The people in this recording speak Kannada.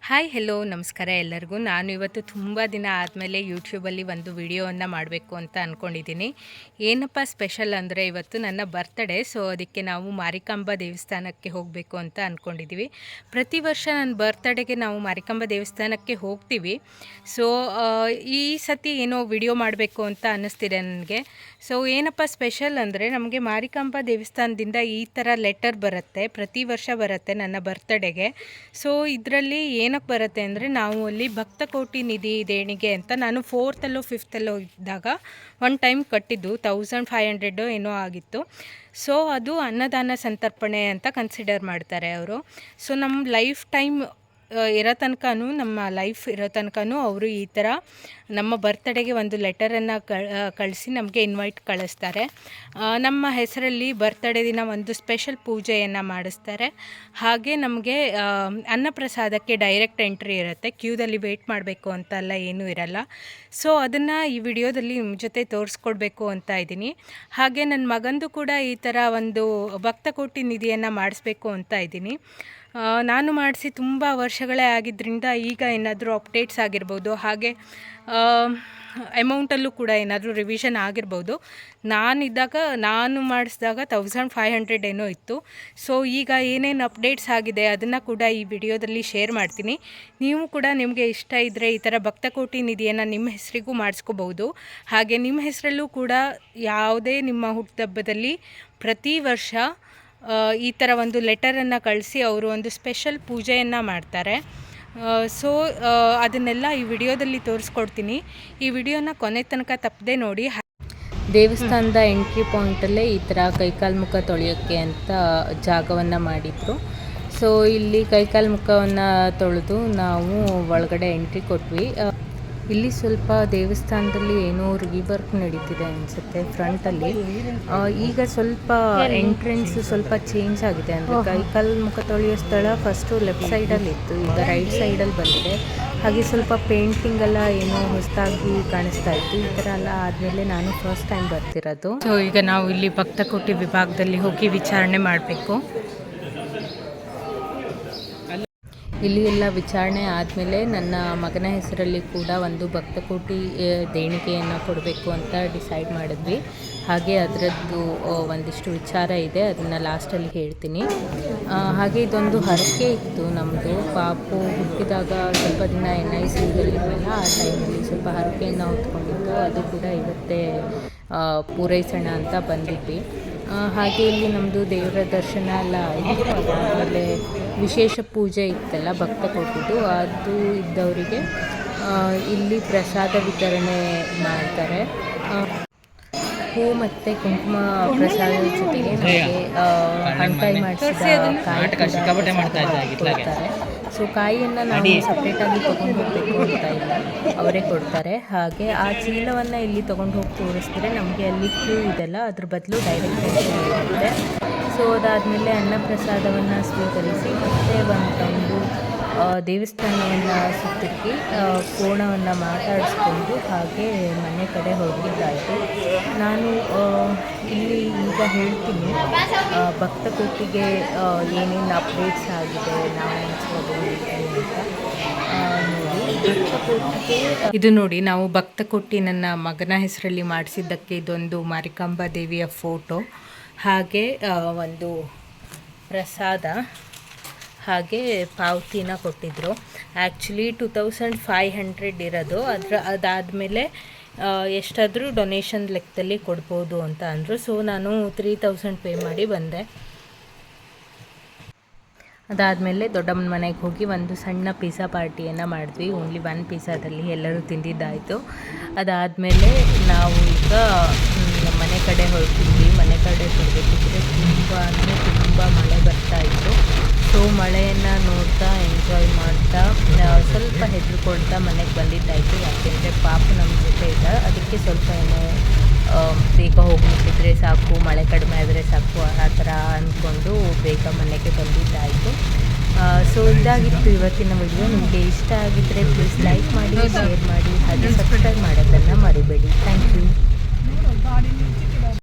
ಹಾಯ್ ಹೆಲೋ ನಮಸ್ಕಾರ ಎಲ್ಲರಿಗೂ. ನಾನು ಇವತ್ತು ತುಂಬ ದಿನ ಆದಮೇಲೆ ಯೂಟ್ಯೂಬಲ್ಲಿ ಒಂದು ವಿಡಿಯೋವನ್ನು ಮಾಡಬೇಕು ಅಂತ ಅಂದ್ಕೊಂಡಿದ್ದೀನಿ. ಏನಪ್ಪ ಸ್ಪೆಷಲ್ ಅಂದರೆ ಇವತ್ತು ನನ್ನ ಬರ್ತ್ಡೇ. ಸೊ ಅದಕ್ಕೆ ನಾವು ಮಾರಿಕಾಂಬಾ ದೇವಸ್ಥಾನಕ್ಕೆ ಹೋಗಬೇಕು ಅಂತ ಅಂದ್ಕೊಂಡಿದ್ದೀವಿ. ಪ್ರತಿ ವರ್ಷ ನನ್ನ ಬರ್ತ್ಡೇಗೆ ನಾವು ಮಾರಿಕಾಂಬಾ ದೇವಸ್ಥಾನಕ್ಕೆ ಹೋಗ್ತೀವಿ. ಸೊ ಈ ಸತಿ ಏನೋ ವಿಡಿಯೋ ಮಾಡಬೇಕು ಅಂತ ಅನ್ನಿಸ್ತಿದೆ ನನಗೆ. ಸೊ ಏನಪ್ಪ ಸ್ಪೆಷಲ್ ಅಂದರೆ ನಮಗೆ ಮಾರಿಕಾಂಬಾ ದೇವಸ್ಥಾನದಿಂದ ಈ ಥರ ಲೆಟರ್ ಬರುತ್ತೆ, ಪ್ರತಿ ವರ್ಷ ಬರುತ್ತೆ ನನ್ನ ಬರ್ತ್ಡೇಗೆ. ಸೊ ಇದರಲ್ಲಿ ಏನಕ್ಕೆ ಬರುತ್ತೆ ಅಂದರೆ ನಾವು ಅಲ್ಲಿ ಭಕ್ತ ಕೋಟಿ ನಿಧಿ ದೇಣಿಗೆ ಅಂತ ನಾನು 4th ಅಲ್ಲೋ 5th ಅಲ್ಲೋ ಇದ್ದಾಗ ಒನ್ ಟೈಮ್ ಕಟ್ಟಿದ್ದು 1500 ಏನೋ ಆಗಿತ್ತು. ಸೊ ಅದು ಅನ್ನದಾನ ಸಂತರ್ಪಣೆ ಅಂತ ಕನ್ಸಿಡರ್ ಮಾಡ್ತಾರೆ ಅವರು. ಸೊ ನಮ್ಮ ಲೈಫ್ ಟೈಮ್ ಇರೋ ತನಕನೂ, ನಮ್ಮ ಲೈಫ್ ಇರೋ ತನಕನೂ ಅವರು ಈ ಥರ ನಮ್ಮ ಬರ್ತ್ಡೇಗೆ ಒಂದು ಲೆಟರನ್ನು ಕಳಿಸಿ ನಮಗೆ ಇನ್ವೈಟ್ ಕಳಿಸ್ತಾರೆ. ನಮ್ಮ ಹೆಸರಲ್ಲಿ ಬರ್ತ್ಡೇ ದಿನ ಒಂದು ಸ್ಪೆಷಲ್ ಪೂಜೆಯನ್ನು ಮಾಡಿಸ್ತಾರೆ. ಹಾಗೆ ನಮಗೆ ಅನ್ನಪ್ರಸಾದಕ್ಕೆ ಡೈರೆಕ್ಟ್ ಎಂಟ್ರಿ ಇರುತ್ತೆ, ಕ್ಯೂದಲ್ಲಿ ವೆಯ್ಟ್ ಮಾಡಬೇಕು ಅಂತೆಲ್ಲ ಏನೂ ಇರಲ್ಲ. ಸೊ ಅದನ್ನು ಈ ವಿಡಿಯೋದಲ್ಲಿ ನಿಮ್ಮ ಜೊತೆ ತೋರಿಸ್ಕೊಡ್ಬೇಕು ಅಂತ ಇದ್ದೀನಿ. ಹಾಗೆ ನನ್ನ ಮಗಂದು ಕೂಡ ಈ ಥರ ಒಂದು ಭಕ್ತ ಕೋಟಿ ನಿಧಿಯನ್ನು ಮಾಡಿಸ್ಬೇಕು ಅಂತ ಇದ್ದೀನಿ. ನಾನು ಮಾಡಿಸಿ ತುಂಬ ವರ್ಷಗಳೇ ಆಗಿದ್ದರಿಂದ ಈಗ ಏನಾದರೂ ಅಪ್ಡೇಟ್ಸ್ ಆಗಿರ್ಬೋದು, ಹಾಗೆ ಅಮೌಂಟಲ್ಲೂ ಕೂಡ ಏನಾದರೂ ರಿವಿಷನ್ ಆಗಿರ್ಬೋದು. ನಾನು ಮಾಡಿಸಿದಾಗ 1500 ಏನೋ ಇತ್ತು. ಸೊ ಈಗ ಏನೇನು ಅಪ್ಡೇಟ್ಸ್ ಆಗಿದೆ ಅದನ್ನು ಕೂಡ ಈ ವಿಡಿಯೋದಲ್ಲಿ ಶೇರ್ ಮಾಡ್ತೀನಿ. ನೀವು ಕೂಡ ನಿಮಗೆ ಇಷ್ಟ ಇದ್ದರೆ ಈ ಥರ ಭಕ್ತ ಕೋಟಿ ನಿಧಿಯನ್ನು ನಿಮ್ಮ ಹೆಸರಿಗೂ ಮಾಡಿಸ್ಕೋಬೋದು. ಹಾಗೆ ನಿಮ್ಮ ಹೆಸರಲ್ಲೂ ಕೂಡ ಯಾವುದೇ ನಿಮ್ಮ ಹುಟ್ಟುಹಬ್ಬದಲ್ಲಿ ಪ್ರತಿ ವರ್ಷ ಈ ಥರ ಒಂದು ಲೆಟರನ್ನು ಕಳಿಸಿ ಅವರು ಒಂದು ಸ್ಪೆಷಲ್ ಪೂಜೆಯನ್ನು ಮಾಡ್ತಾರೆ. ಸೊ ಅದನ್ನೆಲ್ಲ ಈ ವಿಡಿಯೋದಲ್ಲಿ ತೋರಿಸ್ಕೊಡ್ತೀನಿ. ಈ ವಿಡಿಯೋನ ಕೊನೆ ತನಕ ತಪ್ಪದೆ ನೋಡಿ. ದೇವಸ್ಥಾನದ ಎಂಟ್ರಿ ಪಾಯಿಂಟಲ್ಲೇ ಈ ಥರ ಕೈಕಾಲು ಮುಖ ತೊಳೆಯೋಕ್ಕೆ ಅಂತ ಜಾಗವನ್ನು ಮಾಡಿದರು. ಸೊ ಇಲ್ಲಿ ಕೈಕಾಲು ಮುಖವನ್ನು ತೊಳೆದು ನಾವು ಒಳಗಡೆ ಎಂಟ್ರಿ ಕೊಟ್ವಿ. ಇಲ್ಲಿ ಸ್ವಲ್ಪ ದೇವಸ್ಥಾನದಲ್ಲಿ ಏನೋ ರೀವರ್ಕ್ ನಡೀತಿದೆ ಅನಿಸುತ್ತೆ ಫ್ರಂಟಲ್ಲಿ. ಈಗ ಸ್ವಲ್ಪ ಎಂಟ್ರೆನ್ಸ್ ಸ್ವಲ್ಪ ಚೇಂಜ್ ಆಗಿದೆ. ಅಂದರೆ ಕೈಕಾಲು ಮುಖ ತೊಳೆಯೋ ಸ್ಥಳ ಫಸ್ಟು ಲೆಫ್ಟ್ ಸೈಡಲ್ಲಿ ಇತ್ತು, ಈಗ ರೈಟ್ ಸೈಡಲ್ಲಿ ಬಂದಿದೆ. ಹಾಗೆ ಸ್ವಲ್ಪ ಪೇಂಟಿಂಗ್ ಎಲ್ಲ ಏನೋ ಹೊಸದಾಗಿ ಕಾಣಿಸ್ತಾ ಇತ್ತು. ಈ ಥರ ಎಲ್ಲ ಆದಮೇಲೆ ನಾನು ಫಸ್ಟ್ ಟೈಮ್ ಬರ್ತಿರೋದು. ಸೊ ಈಗ ನಾವು ಇಲ್ಲಿ ಭಕ್ತ ಕೋಟಿ ವಿಭಾಗದಲ್ಲಿ ಹೋಗಿ ವಿಚಾರಣೆ ಮಾಡಬೇಕು. ಇಲ್ಲಿ ಎಲ್ಲ ವಿಚಾರಣೆ ಆದಮೇಲೆ ನನ್ನ ಮಗನ ಹೆಸರಲ್ಲಿ ಕೂಡ ಒಂದು ಭಕ್ತ ಕೋಟಿ ದೇಣಿಗೆಯನ್ನು ಕೊಡಬೇಕು ಅಂತ ಡಿಸೈಡ್ ಮಾಡಿದ್ವಿ. ಹಾಗೆ ಅದರದ್ದು ಒಂದಿಷ್ಟು ವಿಚಾರ ಇದೆ, ಅದನ್ನು ಲಾಸ್ಟಲ್ಲಿ ಹೇಳ್ತೀನಿ. ಹಾಗೆ ಇದೊಂದು ಹರಕೆ ಇತ್ತು ನಮ್ಮದು. ಪಾಪು ಹುಟ್ಟಿದಾಗ ಸ್ವಲ್ಪ ದಿನ NICUದಲ್ಲಿದ್ವಲ್ಲ, ಆ ಟೈಮಲ್ಲಿ ಸ್ವಲ್ಪ ಹರಕೆಯನ್ನು ಹೊತ್ಕೊಂಡಿದ್ದು, ಅದು ಕೂಡ ಇವತ್ತೇ ಪೂರೈಸೋಣ ಅಂತ ಬಂದಿದ್ವಿ. ಹಾಗೆ ಇಲ್ಲಿ ನಮ್ಮದು ದೇವರ ದರ್ಶನ ಎಲ್ಲ ಆಯಿತು. ಅದಾದಮೇಲೆ ವಿಶೇಷ ಪೂಜೆ ಇತ್ತಲ್ಲ ಭಕ್ತ ಕೋಟಿದು, ಅದು ಇದ್ದವರಿಗೆ ಇಲ್ಲಿ ಪ್ರಸಾದ ವಿತರಣೆ ಮಾಡ್ತಾರೆ. ಹೂ ಮತ್ತು ಕುಂಕುಮ ಪ್ರಸಾದದ ಜೊತೆಗೆ ನಮಗೆ ಹಣ್ಕಾಯಿ ಮಾಡಿಸಿದ ಕಾಯಿ ಕೊಡ್ತಾರೆ. ಸೊ ಕಾಯಿಯನ್ನು ನಾವು ಸಪ್ರೇಟಾಗಿ ತೊಗೊಂಡು ಹೋಗಬೇಕು ಅಂತ ಇಲ್ಲ, ಅವರೇ ಕೊಡ್ತಾರೆ. ಹಾಗೆ ಆ ಚೀಲವನ್ನು ಇಲ್ಲಿ ತೊಗೊಂಡು ಹೋಗಿ ತೋರಿಸಿದ್ರೆ ನಮಗೆ ಅಲ್ಲಿ ಕ್ಯೂ ಇದೆಲ್ಲ, ಅದ್ರ ಬದಲು ಡೈರೆಕ್ಟ್ ಇರುತ್ತೆ. ಸೊ ಅದಾದಮೇಲೆ ಅನ್ನಪ್ರಸಾದವನ್ನು ಸ್ವೀಕರಿಸಿ ಮತ್ತೆ ಒಂದು ದೇವಸ್ಥಾನವನ್ನು ಸುತ್ತಿರುಗಿ ಕೋಣವನ್ನು ಮಾತಾಡಿಸ್ಕೊಂಡು ಹಾಗೆ ಮನೆ ಕಡೆ ಹೊರಟಿದ್ದಾಯಿತು. ನಾನು ಇಲ್ಲಿ ಈಗ ಹೇಳ್ತೀನಿ ಭಕ್ತ ಕೋಟಿಗೆ ಏನೇನು ಅಪ್ಡೇಟ್ಸ್ ಆಗಿದೆ, ನಾವು ಅಂತ ನೋಡಿ. ಇದು ನೋಡಿ, ನಾವು ಭಕ್ತ ಕೋಟಿ ನನ್ನ ಮಗನ ಹೆಸರಲ್ಲಿ ಮಾಡಿಸಿದ್ದಕ್ಕೆ ಇದೊಂದು ಮಾರಿಕಾಂಬಾ ದೇವಿಯ ಫೋಟೋ, ಹಾಗೆ ಒಂದು ಪ್ರಸಾದ, ಹಾಗೆ ಪಾವತಿನ ಕೊಟ್ಟಿದ್ದರು. ಆ್ಯಕ್ಚುಲಿ 2500 ಇರೋದು, ಅದಾದಮೇಲೆ ಎಷ್ಟಾದರೂ ಡೊನೇಷನ್ ಲೆಕ್ಕದಲ್ಲಿ ಕೊಡ್ಬೋದು ಅಂತ ಅಂದರು. ಸೊ ನಾನು 3000 ಪೇ ಮಾಡಿ ಬಂದೆ. ಅದಾದಮೇಲೆ ದೊಡ್ಡಮ್ಮನ ಮನೆಗೆ ಹೋಗಿ ಒಂದು ಸಣ್ಣ ಪಿಜ್ಜಾ ಪಾರ್ಟಿಯನ್ನು ಮಾಡಿದ್ವಿ. ಓನ್ಲಿ 1 ಪಿಜ್ಜಾದಲ್ಲಿ ಎಲ್ಲರೂ ತಿಂದಿದ್ದಾಯಿತು. ಅದಾದಮೇಲೆ ನಾವು ಈಗ ಮನೆ ಕಡೆ ಹೊರಟಿದ್ವಿ. ಮನೆ ಕಡೆ ಬರಬೇಕಿದ್ರೆ ತುಂಬ ಮಳೆ ಬರ್ತಾಯಿತ್ತು. ಸೊ ಮಳೆಯನ್ನು ನೋಡ್ತಾ ಎಂಜಾಯ್ ಮಾಡ್ತಾ ಸ್ವಲ್ಪ ಹೆದರ್ಕೊಳ್ತಾ ಮನೆಗೆ ಬಂದಿದ್ದಾಯಿತು. ಯಾಕೆಂದರೆ ಪಾಪು ನಮ್ಮ ಜೊತೆ ಇದ್ದ, ಅದಕ್ಕೆ ಸ್ವಲ್ಪ ಏನೋ ಬೇಗ ಹೋಗ್ಬಿಟ್ಟಿದ್ರೆ ಸಾಕು, ಮಳೆ ಕಡಿಮೆ ಆದರೆ ಸಾಕು ಆ ಥರ ಅಂದ್ಕೊಂಡು ಬೇಗ ಮನೆಗೆ ಬಂದಿದ್ದಾಯಿತು. ಸೊ ಇದಾಗಿತ್ತು ಇವತ್ತಿನ ವಿಡಿಯೋ. ನಿಮಗೆ ಇಷ್ಟ ಆಗಿದ್ದರೆ ಪ್ಲೀಸ್ ಲೈಕ್ ಮಾಡಿ, ಶೇರ್ ಮಾಡಿ, ಹಾಗೆ ಸಬ್ಸ್ಕ್ರೈಬ್ ಮಾಡೋದನ್ನು ಮರಿಬೇಡಿ. Thank you.